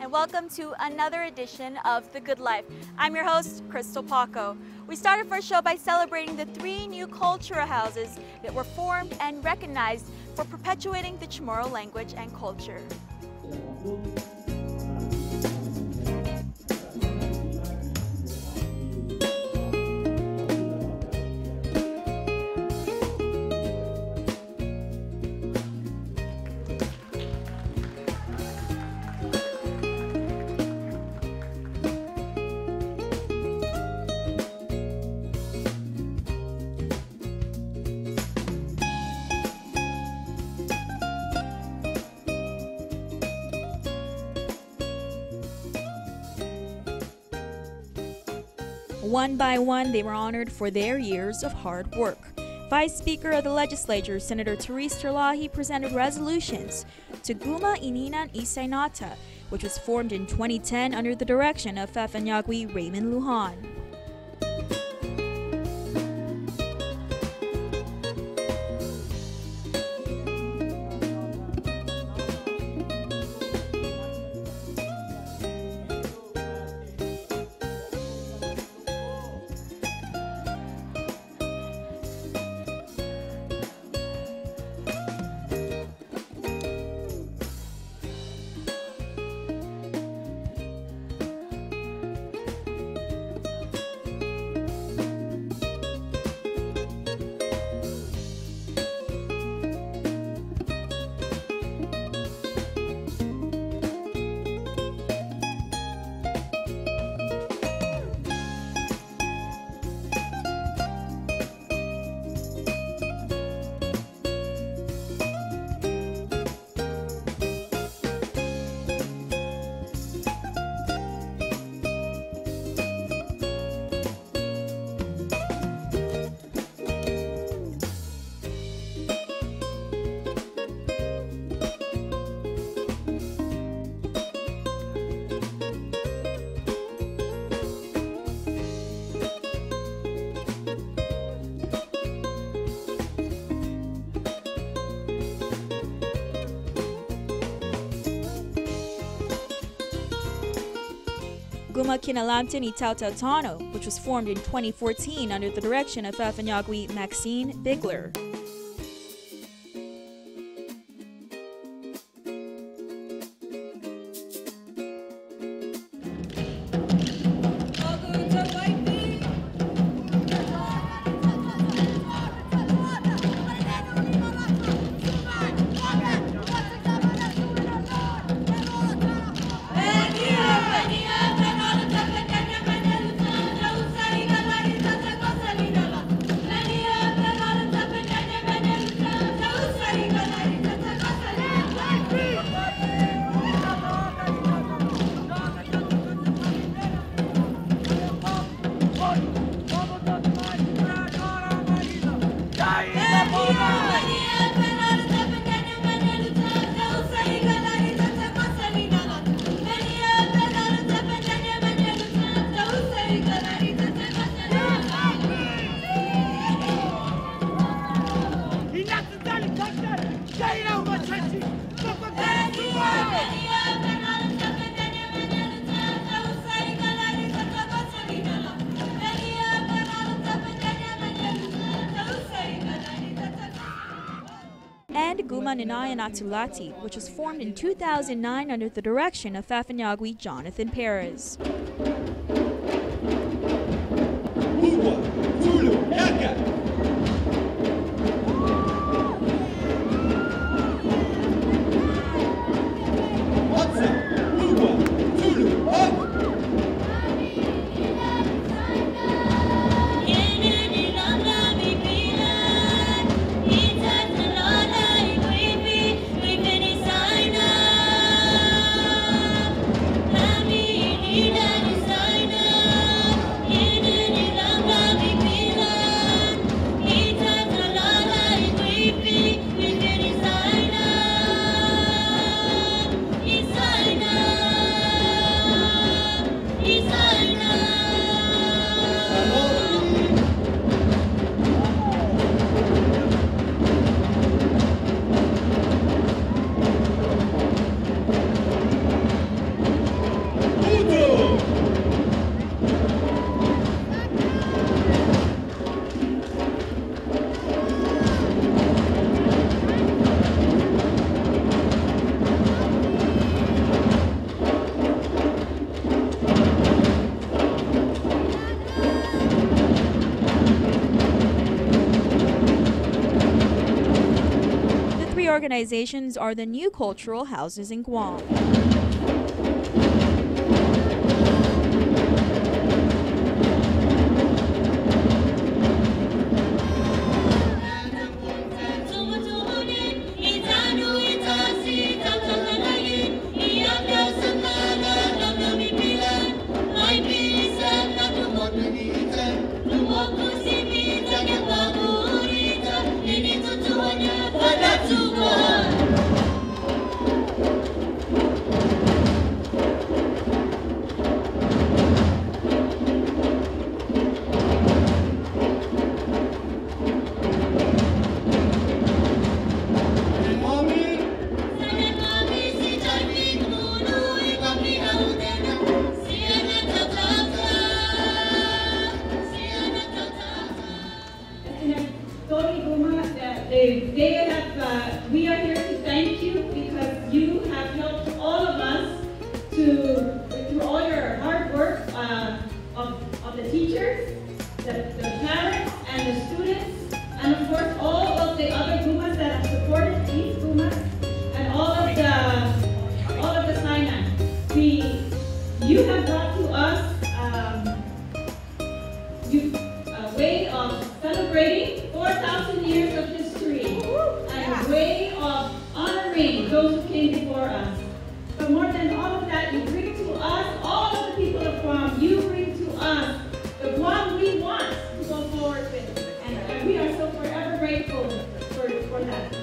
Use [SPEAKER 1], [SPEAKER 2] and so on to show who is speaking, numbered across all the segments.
[SPEAKER 1] and welcome to another edition of The GU'd Life. I'm your host, Crystal Paco. We started our show by celebrating the 3 new cultural houses that were formed and recognized for perpetuating the Chamorro language and culture. One by one, they were honored for their years of hard work. Vice Speaker of the Legislature, Senator Therese Terlahi, presented resolutions to Guma Ininan Isaynata, which was formed in 2010 under the direction of Fafanyagwi Raymond Lujan. Guma Kinalamtin Itautautano, which was formed in 2014 under the direction of Fafanyagwi Maxine Bigler. And Guma Ninayan Atulati, which was formed in 2009 under the direction of Fafanyagwi Jonathan Perez.
[SPEAKER 2] Design
[SPEAKER 1] organizations are the new cultural houses in Guam.
[SPEAKER 2] We are here to thank you because you have helped all of us through all your hard work of the teachers, the parents, and the students, and of course all of the other GUmas that have supported these GUmas, and all of the sign-ups. You have brought to us a way of celebrating 4,000 years of history, and a way of honoring those who came before us. But more than all of that, you bring to us, all of the people of Guam, you bring to us the Guam we want to go forward with. And we are so forever grateful for that.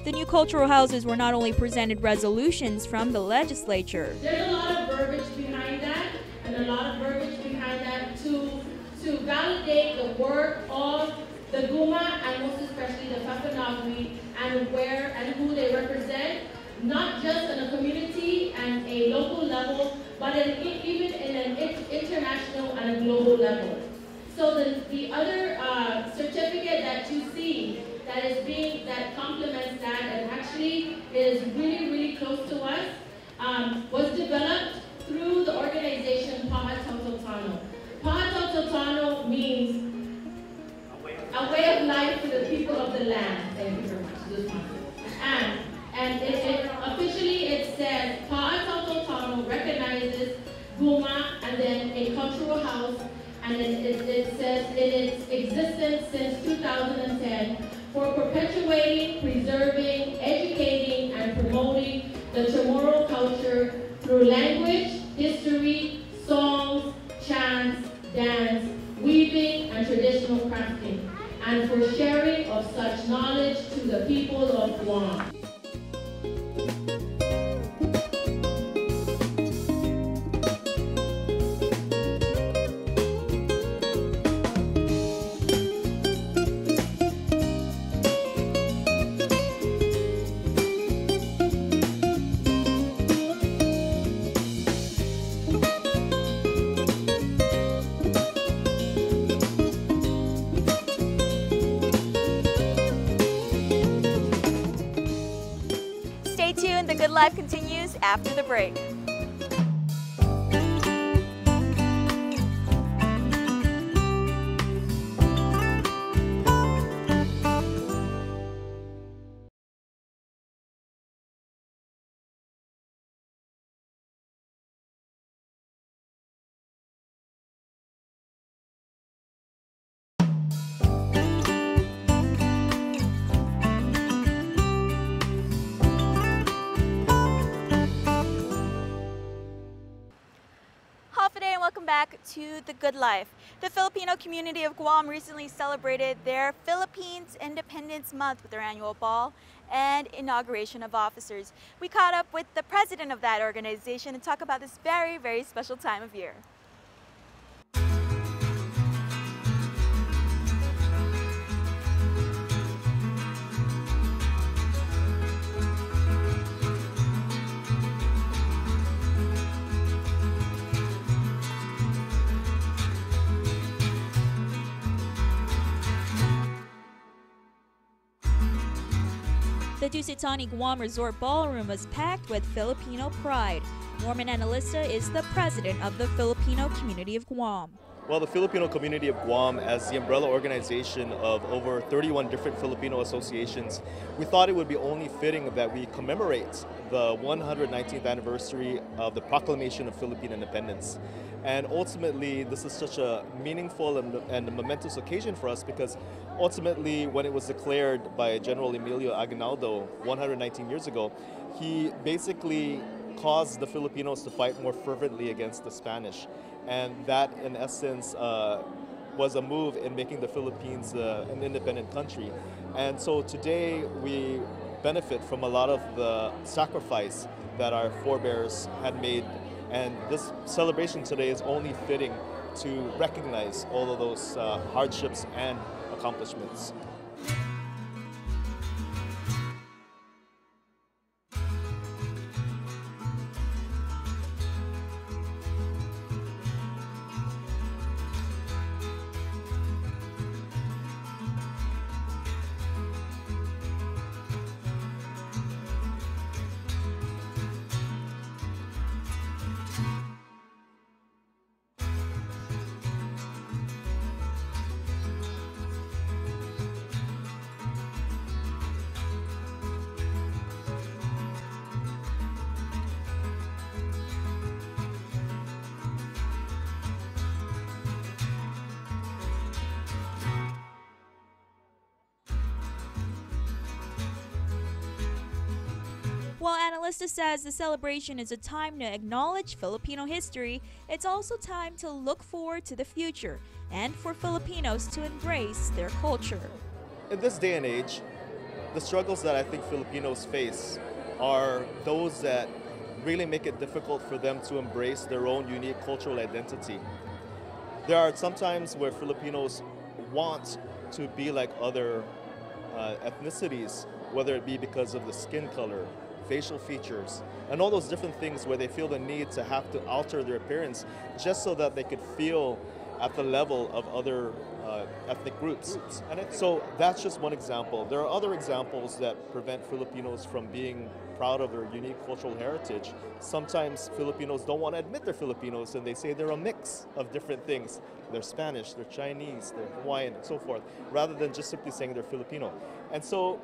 [SPEAKER 1] The new cultural houses were not only presented resolutions from the legislature.
[SPEAKER 2] There's a lot of verbiage behind that, and a lot of verbiage behind that to validate the work of the GUma, and most especially the Papanagui, and where and who they represent, not just on a community and a local level, but even in an international and a global level. So the other certificate that you see that complements that and actually is really, really close to us was developed through the organization Pahatototano. Pahatototano means a way of life for the people of the land. Thank you very much. And officially it says Pahatototano recognizes GUma and then a cultural house, and it says in its existence since 2010 for perpetuating, preserving, educating, and promoting the Chamorro culture through language, history, songs, chants, dance, weaving, and traditional crafting, and for sharing of such knowledge to the people of Guam.
[SPEAKER 1] Stay tuned, The Good Life continues after the break. Welcome back to The Good Life. The Filipino community of Guam recently celebrated their Philippines Independence Month with their annual ball and inauguration of officers. We caught up with the president of that organization and talk about this very, very special time of year. The Dusitani Guam Resort Ballroom was packed with Filipino pride. Norman Analista is the president of the Filipino community of Guam.
[SPEAKER 3] Well, the Filipino community of Guam, as the umbrella organization of over 31 different Filipino associations, we thought it would be only fitting that we commemorate the 119th anniversary of the proclamation of Philippine independence. And ultimately, this is such a meaningful and momentous occasion for us because ultimately, when it was declared by General Emilio Aguinaldo 119 years ago, he basically caused the Filipinos to fight more fervently against the Spanish. And that, in essence, was a move in making the Philippines an independent country. And so today we benefit from a lot of the sacrifice that our forebears had made. And this celebration today is only fitting to recognize all of those hardships and accomplishments.
[SPEAKER 1] While Analista says the celebration is a time to acknowledge Filipino history, it's also time to look forward to the future and for Filipinos to embrace their culture.
[SPEAKER 3] In this day and age, the struggles that I think Filipinos face are those that really make it difficult for them to embrace their own unique cultural identity. There are some times where Filipinos want to be like other ethnicities, whether it be because of the skin color, facial features, and all those different things where they feel the need to have to alter their appearance just so that they could feel at the level of other ethnic groups. And so that's just one example. There are other examples that prevent Filipinos from being proud of their unique cultural heritage. Sometimes Filipinos don't want to admit they're Filipinos and they say they're a mix of different things. They're Spanish, they're Chinese, they're Hawaiian, and so forth, rather than just simply saying they're Filipino. And so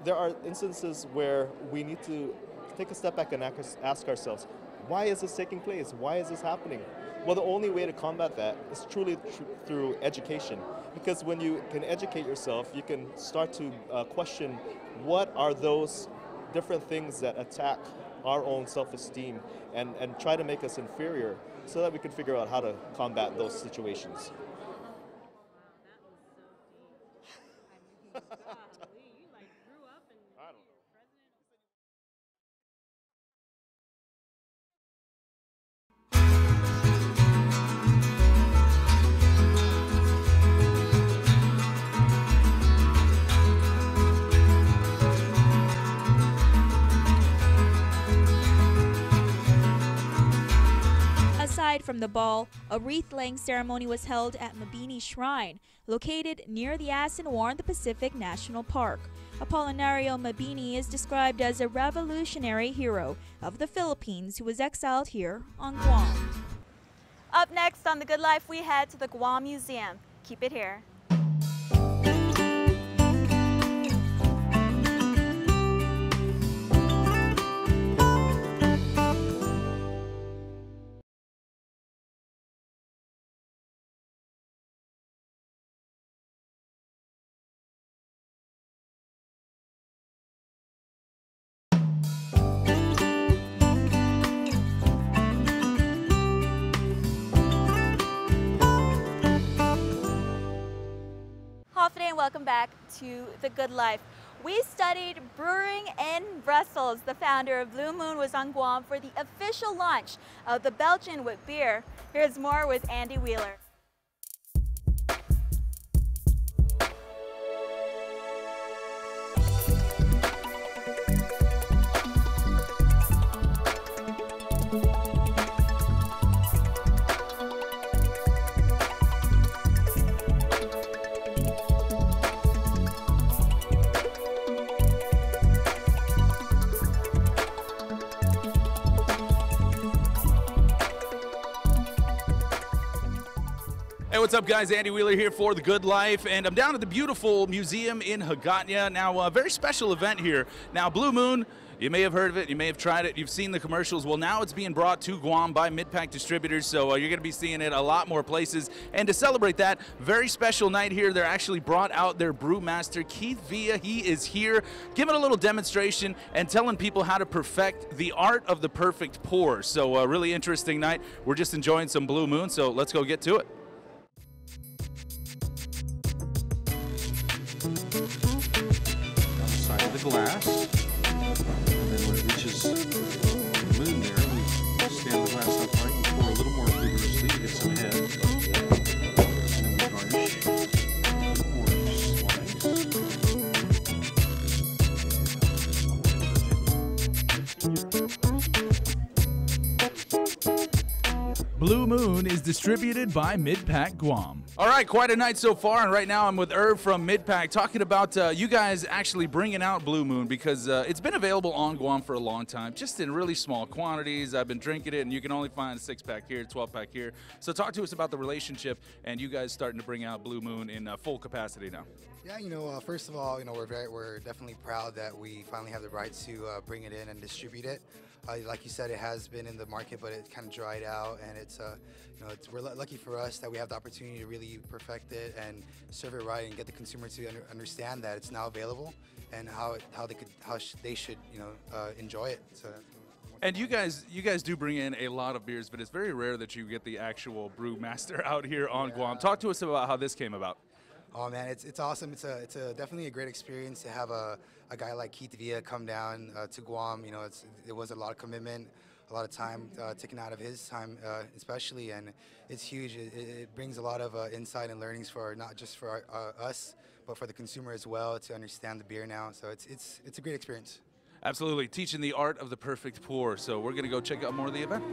[SPEAKER 3] there are instances where we need to take a step back and ask ourselves, why is this taking place? Why is this happening? Well, the only way to combat that is truly through education. Because when you can educate yourself, you can start to question what are those different things that attack our own self-esteem and try to make us inferior so that we can figure out how to combat those situations.
[SPEAKER 1] Aside from the ball, a wreath-laying ceremony was held at Mabini Shrine, located near the Asin War in the Pacific National Park. Apolinario Mabini is described as a revolutionary hero of the Philippines who was exiled here on Guam. Up next on The Good Life, we head to the Guam Museum. Keep it here. Today and welcome back to The Good Life. We studied brewing in Brussels. The founder of Blue Moon was on Guam for the official launch of the Belgian wheat beer. Here's more with Andy Wheeler.
[SPEAKER 4] Hey, what's up, guys? Andy Wheeler here for the GU'd Life, and I'm down at the beautiful museum in Hagåtña. Now, a very special event here. Now, Blue Moon, you may have heard of it, you may have tried it, you've seen the commercials. Well, now it's being brought to Guam by Mid-Pac Distributors, so you're going to be seeing it a lot more places. And to celebrate that, very special night here, they're actually brought out their brewmaster, Keith Villa. He is here giving a little demonstration and telling people how to perfect the art of the perfect pour. So a really interesting night. We're just enjoying some Blue Moon, so let's go get to it.
[SPEAKER 5] Side of the glass, and then when it reaches the moon there, we stand the glass upright and pour a little more vigorously to get some head. And then we garnish orange slice.
[SPEAKER 4] Blue Moon is distributed by Mid-Pac Guam. All right, quite a night so far, and right now I'm with Irv from Mid-Pac talking about you guys actually bringing out Blue Moon because it's been available on Guam for a long time, just in really small quantities. I've been drinking it, and you can only find a 6-pack here, 12-pack here. So talk to us about the relationship and you guys starting to bring out Blue Moon in full capacity now.
[SPEAKER 6] Yeah, first of all, we're definitely proud that we finally have the rights to bring it in and distribute it. Like you said, it has been in the market, but it kind of dried out, and we're lucky for us that we have the opportunity to really perfect it and serve it right and get the consumer to understand that it's now available and how they should enjoy it. So.
[SPEAKER 4] And you guys do bring in a lot of beers, but it's very rare that you get the actual brewmaster out here on Guam. Talk to us about how this came about.
[SPEAKER 6] Oh man, it's awesome. It's definitely a great experience to have a guy like Keith Villa come down to Guam. It was a lot of commitment, a lot of time taken out of his time, especially, and it's huge. It brings a lot of insight and learnings for not just for us, but for the consumer as well to understand the beer now. So it's a great experience.
[SPEAKER 4] Absolutely, teaching the art of the perfect pour. So we're gonna go check out more of the event.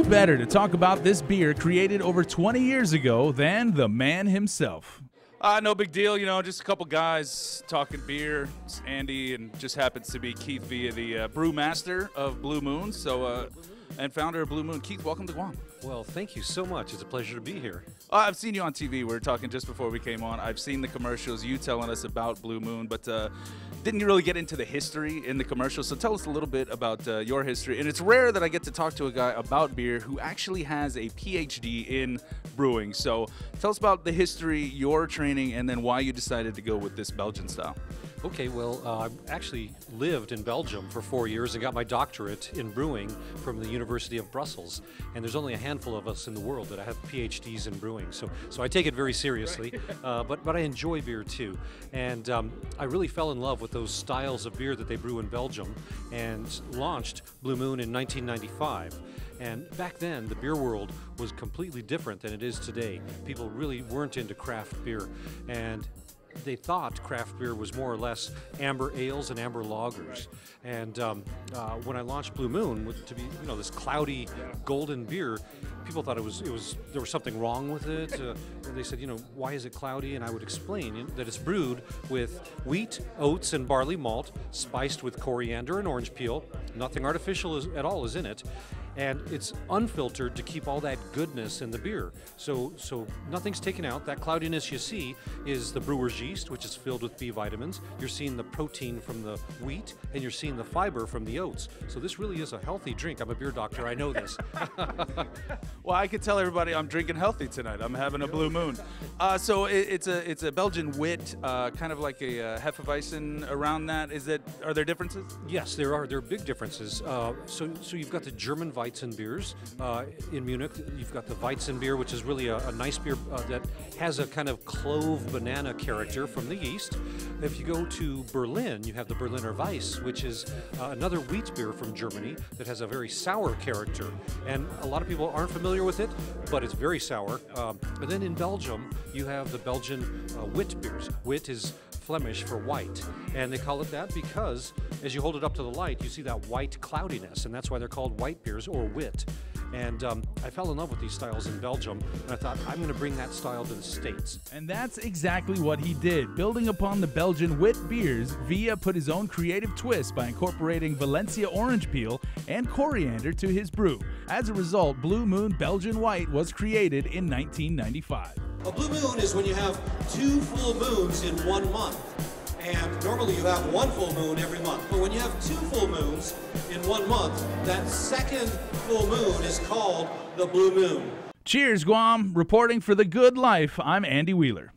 [SPEAKER 4] Better to talk about this beer created over 20 years ago than the man himself. No big deal, just a couple guys talking beer. It's Andy, and just happens to be Keith Villa, the brewmaster of Blue Moon, and founder of Blue Moon. Keith, welcome to Guam.
[SPEAKER 5] Well, thank you so much. It's a pleasure to be here.
[SPEAKER 4] I've seen you on TV. We were talking just before we came on. I've seen the commercials, you telling us about Blue Moon, but didn't you really get into the history in the commercials? So tell us a little bit about your history. And it's rare that I get to talk to a guy about beer who actually has a PhD in brewing. So tell us about the history, your training, and then why you decided to go with this Belgian style.
[SPEAKER 5] Okay, well, I actually lived in Belgium for 4 years and got my doctorate in brewing from the University of Brussels. And there's only a handful of us in the world that have PhDs in brewing, so I take it very seriously. But I enjoy beer too, and I really fell in love with those styles of beer that they brew in Belgium, and launched Blue Moon in 1995. And back then, the beer world was completely different than it is today. People really weren't into craft beer, and they thought craft beer was more or less amber ales and amber lagers. And when I launched Blue Moon to be, this cloudy golden beer, people thought there was something wrong with it. They said, why is it cloudy? And I would explain that it's brewed with wheat, oats, and barley malt, spiced with coriander and orange peel. Nothing artificial at all is in it. And it's unfiltered to keep all that goodness in the beer. So nothing's taken out. That cloudiness you see is the brewer's yeast, which is filled with B vitamins. You're seeing the protein from the wheat, and you're seeing the fiber from the oats. So this really is a healthy drink. I'm a beer doctor, I know this.
[SPEAKER 4] Well, I could tell everybody I'm drinking healthy tonight. I'm having a Blue Moon. So it's a Belgian wit, kind of like a Hefeweizen around that. Are there differences?
[SPEAKER 5] Yes, there are. There are big differences. So you've got the German Weizen beers. In Munich, you've got the Weizen beer, which is really a nice beer that has a kind of clove banana character from the yeast. If you go to Berlin, you have the Berliner Weiss, which is another wheat beer from Germany that has a very sour character. And a lot of people aren't familiar with it, but it's very sour. But then in Belgium, you have the Belgian wit beers. Wit is Flemish for white. And they call it that because as you hold it up to the light, you see that white cloudiness, and that's why they're called white beers or wit. And I fell in love with these styles in Belgium, and I thought, I'm going to bring that style to the States.
[SPEAKER 4] And that's exactly what he did. Building upon the Belgian wit beers, Villa put his own creative twist by incorporating Valencia orange peel and coriander to his brew. As a result, Blue Moon Belgian White was created in 1995.
[SPEAKER 7] A blue moon is when you have 2 full moons in 1 month. And normally you have 1 full moon every month. But when you have 2 full moons in 1 month, that second full moon is called the blue moon.
[SPEAKER 4] Cheers, Guam. Reporting for the GU'd Life, I'm Andy Wheeler.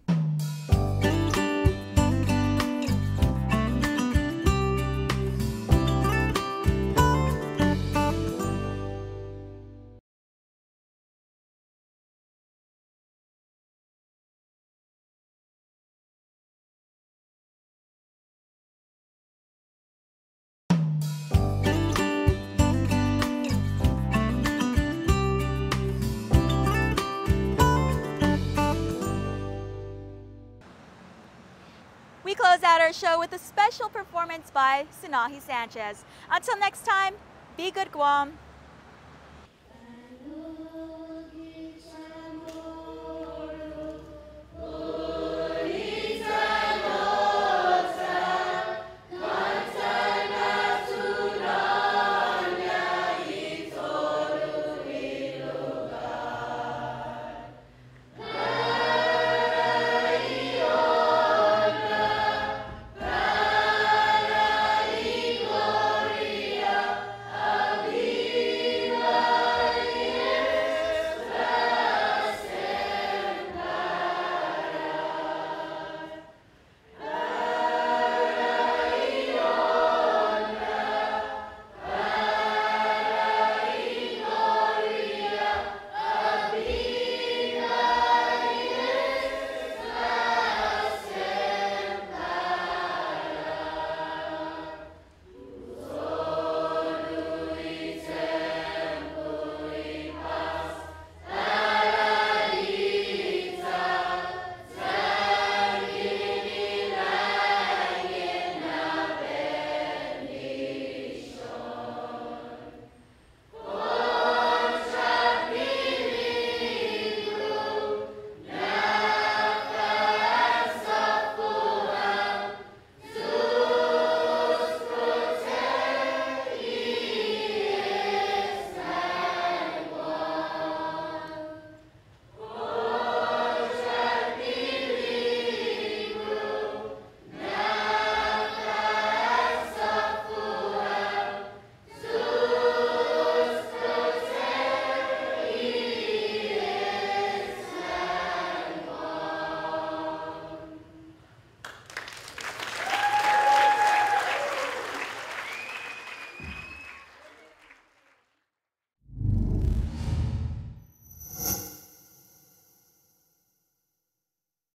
[SPEAKER 1] We close out our show with a special performance by Sanahi Sanchez. Until next time, be good, Guam.